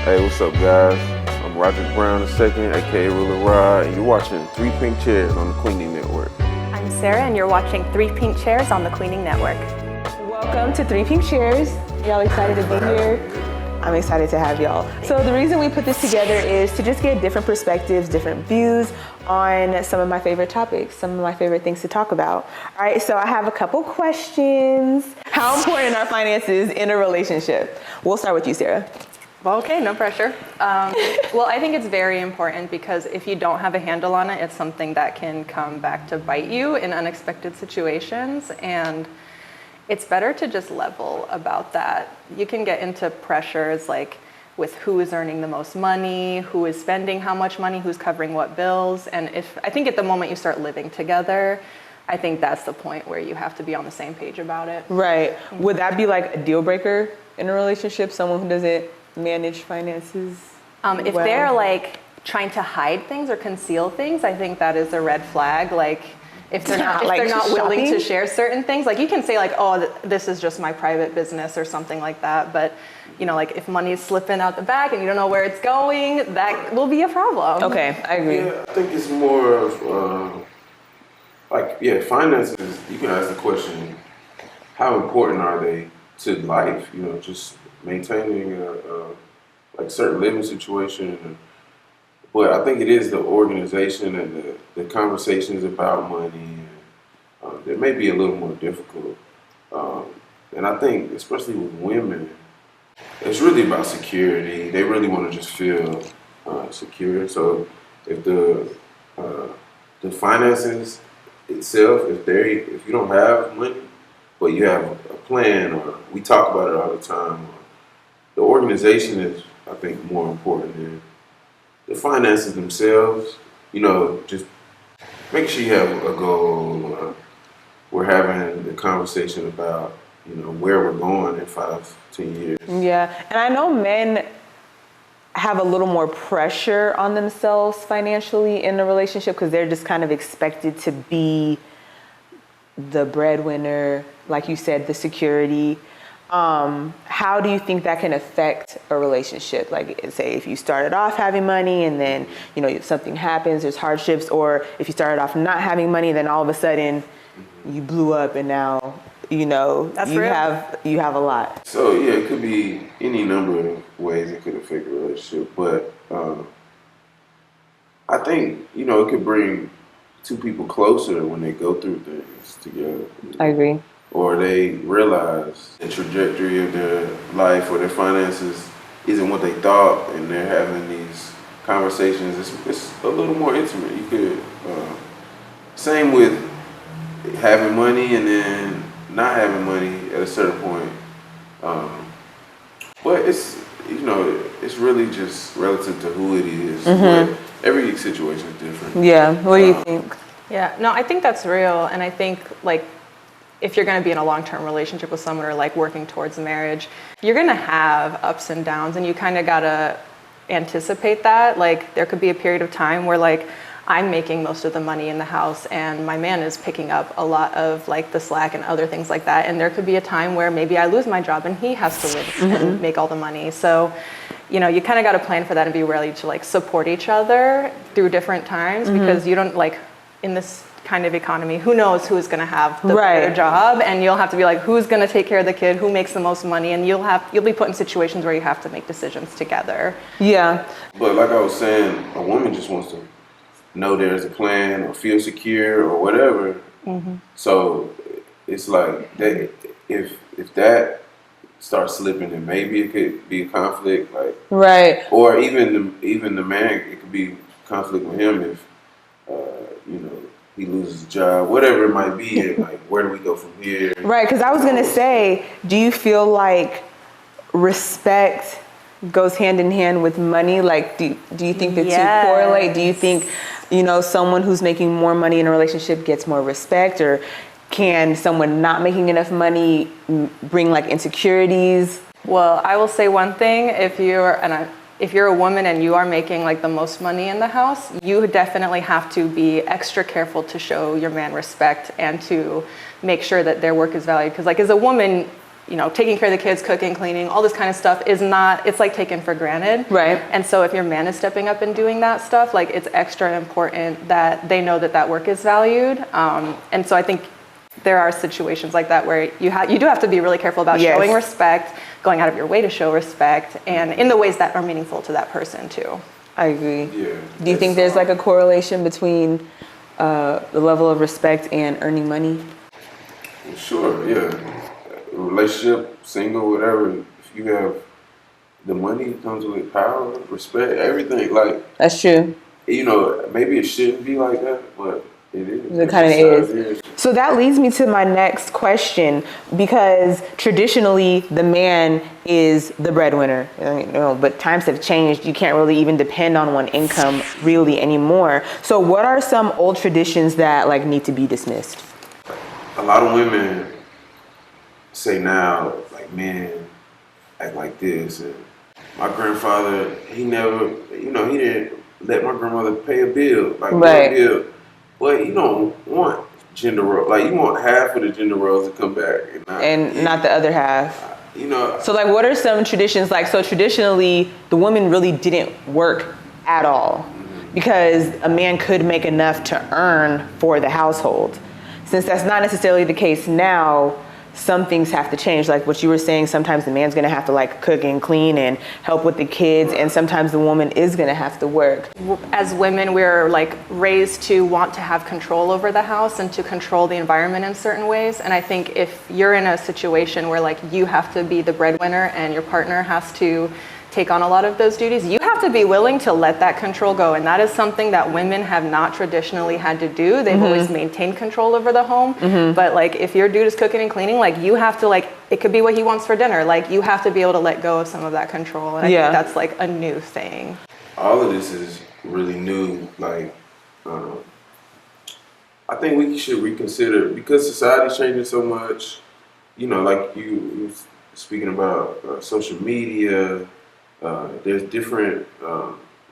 Hey, what's up, guys? I'm Roderick Brown II, aka Ruler Rod, and you're watching Three Pink Chairs on the Queening Network. I'm Sarah, and you're watching Three Pink Chairs on the Queening Network. Welcome to Three Pink Chairs. Y'all excited to be here? I'm excited to have y'all. So the reason we put this together is to just get different perspectives, different views on some of my favorite topics, some of my favorite things to talk about. All right, so I have a couple questions. How important are finances in a relationship? We'll start with you, Sarah. Well, okay, no pressure. Well, I think it's very important because if you don't have a handle on it, it's something that can come back to bite you in unexpected situations. And it's better to just level about that. You can get into pressures like with who is earning the most money, who is spending how much money, who's covering what bills. And I think at the moment you start living together, I think that's the point where you have to be on the same page about it. Right. Would that be like a deal breaker in a relationship? Someone who doesn't manage finances? If they're like trying to hide things or conceal things, I think that is a red flag. Like if they're not willing to share certain things, like you can say like, oh, this is just my private business or something like that. But you know, like if money is slipping out the back and you don't know where it's going, that will be a problem. Okay, I agree. Yeah, I think it's more of finances. You can ask the question, how important are they to life? You know, just maintaining a certain living situation. But I think it is the organization and the conversations about money that may be a little more difficult. And I think, especially with women, it's really about security. They really want to just feel secure. So if the finances itself, if you don't have money, but you have a plan, or we talk about it all the time, the organization is, I think, more important than the finances themselves. You know, just make sure you have a goal. We're having the conversation about, you know, where we're going in 5-10 years. Yeah, and I know men have a little more pressure on themselves financially in a relationship because they're just kind of expected to be the breadwinner, like you said, the security. How do you think that can affect a relationship? Like, say, if you started off having money and then, you know, if something happens, there's hardships, or if you started off not having money, then all of a sudden you blew up and now, you know, you have a lot. So yeah, it could be any number of ways it could affect a relationship, but I think, you know, it could bring two people closer when they go through things together. I agree. Or they realize the trajectory of their life or their finances isn't what they thought, and they're having these conversations. It's a little more intimate. You could, same with having money and then not having money at a certain point. But it's, you know, it's really just relative to who it is. Mm-hmm. But every situation is different. Yeah. What do you think? Yeah, no, I think that's real. And I think like if you're going to be in a long-term relationship with someone or like working towards marriage, you're going to have ups and downs, and you kind of got to anticipate that. Like there could be a period of time where like I'm making most of the money in the house and my man is picking up a lot of like the slack and other things like that. And there could be a time where maybe I lose my job and he has to live and make all the money. So, you know, you kind of got to plan for that and be ready to like support each other through different times, because you don't, like in this kind of economy, who knows who's going to have the better job, and you'll have to be like, who's going to take care of the kid, who makes the most money, and you'll be put in situations where you have to make decisions together. Yeah. But like I was saying, a woman just wants to know there's a plan or feel secure or whatever. So it's like that, if that starts slipping, then maybe it could be a conflict, like or even the man, it could be conflict with him if you know, he loses his job, whatever it might be, and like, where do we go from here? Right, because I was gonna say, do you feel like respect goes hand in hand with money? Like, do you think the two correlate? Do you think, you know, someone who's making more money in a relationship gets more respect, or can someone not making enough money bring like insecurities? Well, I will say one thing: if you're a woman and you are making like the most money in the house, you definitely have to be extra careful to show your man respect and to make sure that their work is valued. Because like as a woman, taking care of the kids, cooking, cleaning, all this kind of stuff is not, it's like taken for granted. Right. And so if your man is stepping up and doing that stuff, like it's extra important that they know that that work is valued. And so I think there are situations like that where you do have to be really careful about showing respect, going out of your way to show respect, and in the ways that are meaningful to that person too. I agree. Yeah. Do you think there's like a correlation between the level of respect and earning money? Sure, yeah. Relationship, single, whatever. If you have the money, it comes with power, respect, everything. Like, That's true. Maybe it shouldn't be like that, but it is. It kind of is. So that leads me to my next question, because traditionally the man is the breadwinner, but times have changed. You can't really even depend on one income really anymore. So what are some old traditions that like need to be dismissed? A lot of women say now, like, men act like this. And my grandfather, he never, he didn't let my grandmother pay a bill, like one bill. But you don't want gender roles. Like, you want half of the gender roles to come back. And not the other half. So like, what are some traditions? Like, so traditionally, the woman really didn't work at all because a man could make enough to earn for the household. Since that's not necessarily the case now, some things have to change. Like what you were saying, sometimes the man's gonna have to like cook and clean and help with the kids, and sometimes the woman is gonna have to work. As women, we're like raised to want to have control over the house and to control the environment in certain ways. And I think if you're in a situation where like you have to be the breadwinner and your partner has to take on a lot of those duties, you have to be willing to let that control go. And that is something that women have not traditionally had to do. They've always maintained control over the home. But like, if your dude is cooking and cleaning, like you have to, like, it could be what he wants for dinner. Like, you have to be able to let go of some of that control. And I think that's like a new thing. All of this is really new. Like, I think we should reconsider, because society's changing so much. Like you speaking about social media. There's different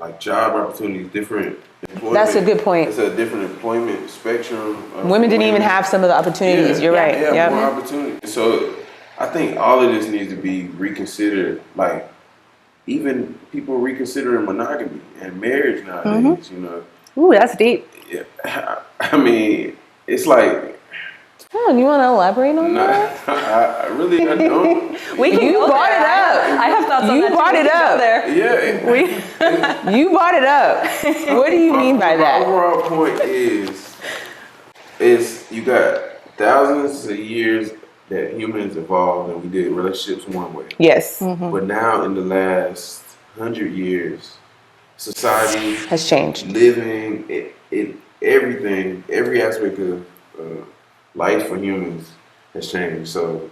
like job opportunities, different employment. That's a good point. It's a different employment spectrum. Women didn't even have some of the opportunities. You're right. Yeah, more opportunities. So I think all of this needs to be reconsidered. Like, even people reconsidering monogamy and marriage nowadays. Ooh, that's deep. Yeah, I mean, it's like. You want to elaborate on that? I really don't. You brought it up. I have thoughts on that. You brought it up. Yeah. You brought it up. What do you mean by that? My overall point is you got thousands of years that humans evolved and we did relationships one way. Yes. But now in the last 100 years, society has changed. Living, everything, every aspect of life for humans has changed. So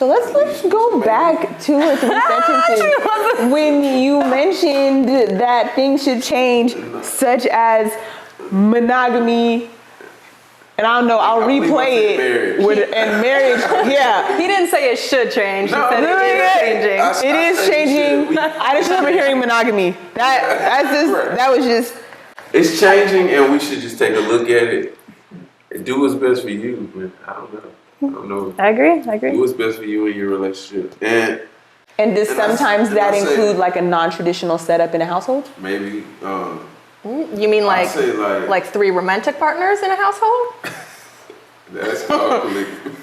let's go back 2 or 3 sentences when you mentioned that things should change, such as monogamy. And I don't know, I'll replay it and marriage. Yeah. He didn't say it should change. He said it is changing. It is changing. I just remember hearing monogamy. That was just. It's changing, and we should just take a look at it. Do what's best for you, man. I don't know. I agree. Do what's best for you in your relationship. And does sometimes that include like a non-traditional setup in a household? Maybe. You mean like 3 romantic partners in a household? That's called polygamy.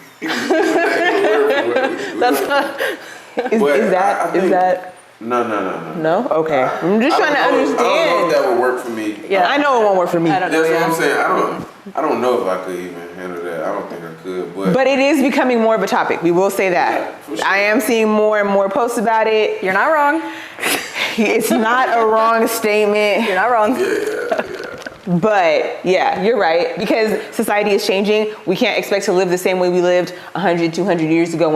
Is that? No? Okay. I'm just trying to understand. I don't know if that would work for me. Yeah, I know it won't work for me. That's what I'm saying. I don't know if I could even handle that. I don't think I could. But it is becoming more of a topic. We will say that. Yeah, for sure. I am seeing more and more posts about it. You're not wrong. It's not a wrong statement. You're not wrong. Yeah. But yeah, you're right. Because society is changing. We can't expect to live the same way we lived 100, 200 years ago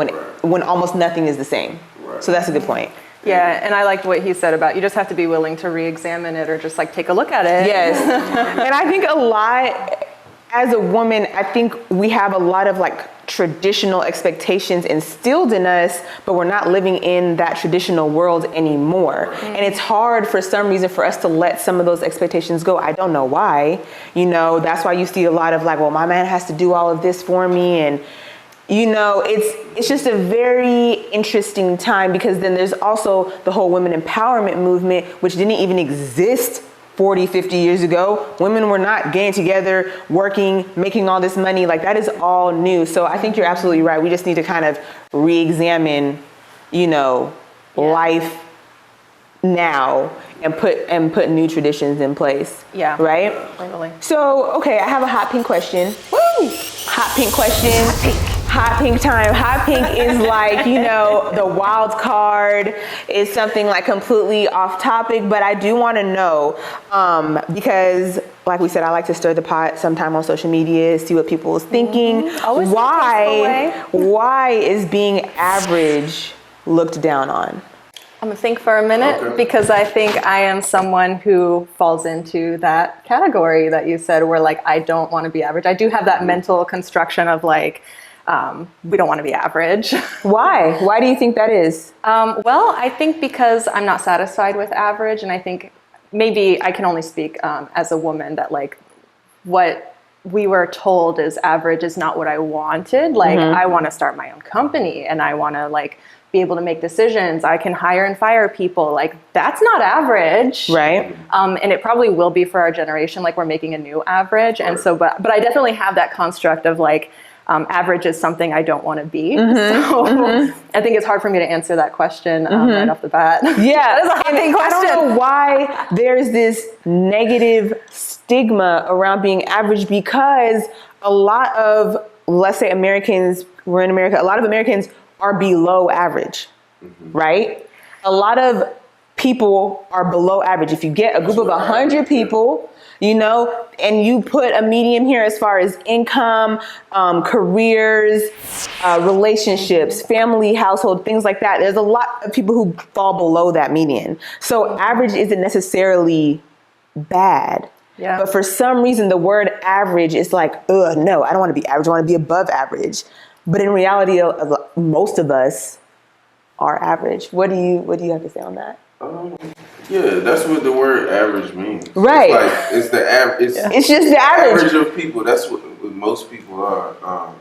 when almost nothing is the same. Right. So that's a good point. Yeah, and I liked what he said about you just have to be willing to re-examine it or just like take a look at it. Yes. And I think a lot, as a woman, I think we have a lot of like traditional expectations instilled in us, but we're not living in that traditional world anymore. And it's hard for some reason for us to let some of those expectations go. I don't know why. That's why you see a lot of like, well, my man has to do all of this for me. And you know, it's just a very interesting time, because then there's also the whole women empowerment movement, which didn't even exist 40, 50 years ago. Women were not getting together, working, making all this money. Like, that is all new. So I think you're absolutely right. We just need to kind of re-examine, you know, life now and put new traditions in place. Yeah. Right? Totally. So, okay, I have a hot pink question. Woo! Hot pink question. Hot pink. Hot pink time. Hot pink is like, you know, the wild card. Is something like completely off topic, but I do want to know, because like we said, I like to stir the pot sometime on social media, see what people is thinking. Always Why is being average looked down on? I'm gonna think for a minute, because I think I am someone who falls into that category that you said, where like, I don't want to be average. I do have that mental construction of like, we don't want to be average. Why? Why do you think that is? Well, I think because I'm not satisfied with average, and I think maybe I can only speak as a woman, that like what we were told is average is not what I wanted. Like, I want to start my own company, and I want to like be able to make decisions. I can hire and fire people. Like, that's not average. Right. And it probably will be for our generation. Like, we're making a new average. And so, but I definitely have that construct of like, average is something I don't want to be. So I think it's hard for me to answer that question right off the bat. Yeah. That is a hot question. I don't know why there's this negative stigma around being average, because a lot of, let's say Americans, we're in America, a lot of Americans are below average, right? A lot of people are below average. If you get a group of 100 people, you know, and you put a medium here as far as income, careers, relationships, family, household, things like that, there's a lot of people who fall below that median. So average isn't necessarily bad. Yeah. But for some reason, the word average is like, ugh, no, I don't want to be average. I want to be above average. But in reality, most of us are average. What do you have to say on that? Yeah, that's what the word average means. Right. It's like, it's the average. It's just the average of people. That's what most people are.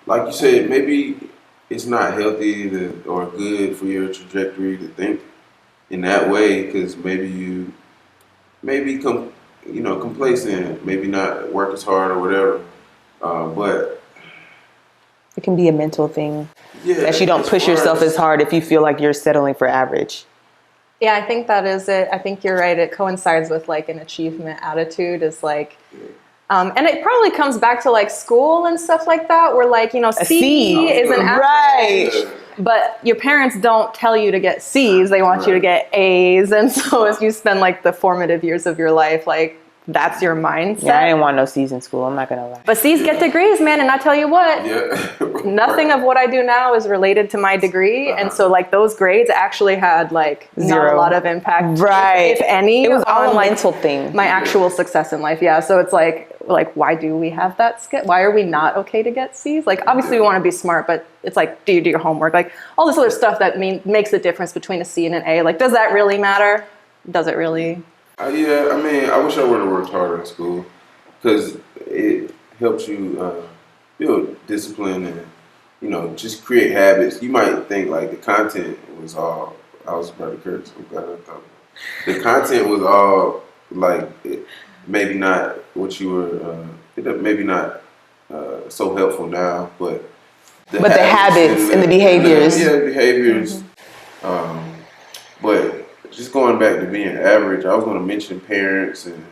Like you said, maybe it's not healthy or good for your trajectory to think in that way, because maybe you complacent, maybe not work as hard or whatever. But it can be a mental thing. Yeah, that you don't push yourself as hard if you feel like you're settling for average. Yeah, I think that is it. I think you're right. It coincides with like an achievement attitude, is like, and it probably comes back to like school and stuff like that, where like, you know, C is an average. Right. But your parents don't tell you to get C's. They want you to get A's. And so as you spend like the formative years of your life, like, that's your mindset. Yeah, I didn't want no C's in school. I'm not going to lie. But C's get degrees, man. And I tell you what, nothing of what I do now is related to my degree. And so like those grades actually had like not a lot of impact, if any. It was all a like mental thing. My actual success in life. Yeah. So it's like, why do we have that skill? Why are we not okay to get C's? Like, obviously we want to be smart, but it's like, do you do your homework? Like all this other stuff that makes the difference between a C and an A. Like, does that really matter? Does it really? Yeah, I mean, I wish I would have worked harder in school, because it helps you build discipline and, you know, just create habits. You might think like the content was all, I was about to curse, I'm glad I thought. The content was all like, maybe not what you were, maybe not so helpful now, but the habits and the behaviors. Behaviors. But just going back to being average, I was going to mention parents, and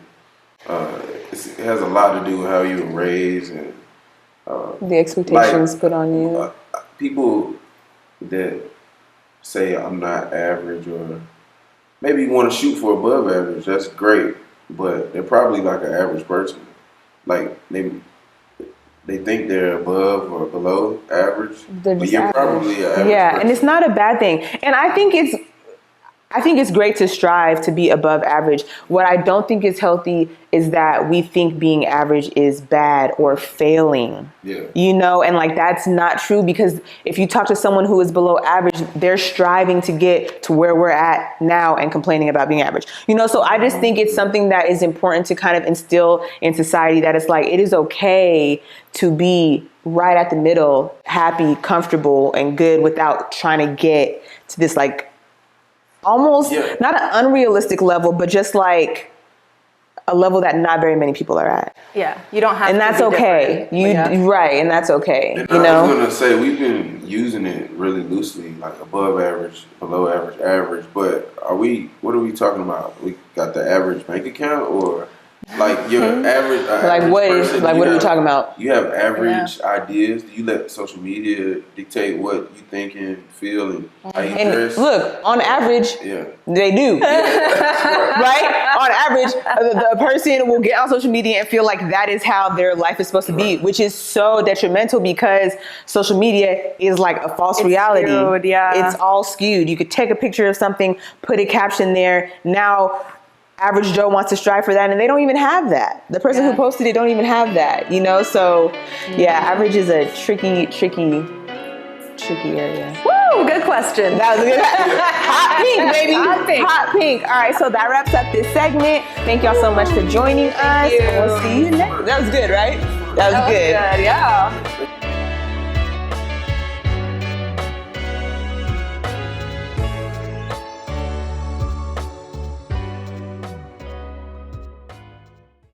it has a lot to do with how you were raised and the expectations put on you. People that say I'm not average, or maybe you want to shoot for above average, that's great, but they're probably like an average person. Like they think they're above or below average, but you're probably an average person. And it's not a bad thing. And I think I think it's great to strive to be above average. What I don't think is healthy is that we think being average is bad or failing. Yeah. You know, and like that's not true, because if you talk to someone who is below average, they're striving to get to where we're at now and complaining about being average. You know, so I just think it's something that is important to kind of instill in society, that it's like it is okay to be right at the middle, happy, comfortable, and good without trying to get to this like almost not an unrealistic level, but just like a level that not very many people are at. Yeah, you don't have and to that's be okay. different. Right, and that's okay. And you I know, was gonna say we've been using it really loosely, like above average, below average, average. But what are we talking about? We got the average bank account, or like your average? like what is person, like what are we talking about? You have average ideas. Do you let social media dictate what you think and feel and how you And dress? look, on average, they do. Right? On average, the person will get on social media and feel like that is how their life is supposed to be, which is so detrimental, because social media is like a false reality. Skewed, yeah. It's all skewed. You could take a picture of something, put a caption there. Now, average Joe wants to strive for that, and they don't even have that. The person who posted it don't even have that, you know? So, yeah, average is a tricky area. Woo, good question. That was good. Hot pink, baby. Hot pink. Hot pink. All right, so that wraps up this segment. Thank y'all so much for joining us. you. And we'll see you next. That was good, right? That was good. Yeah.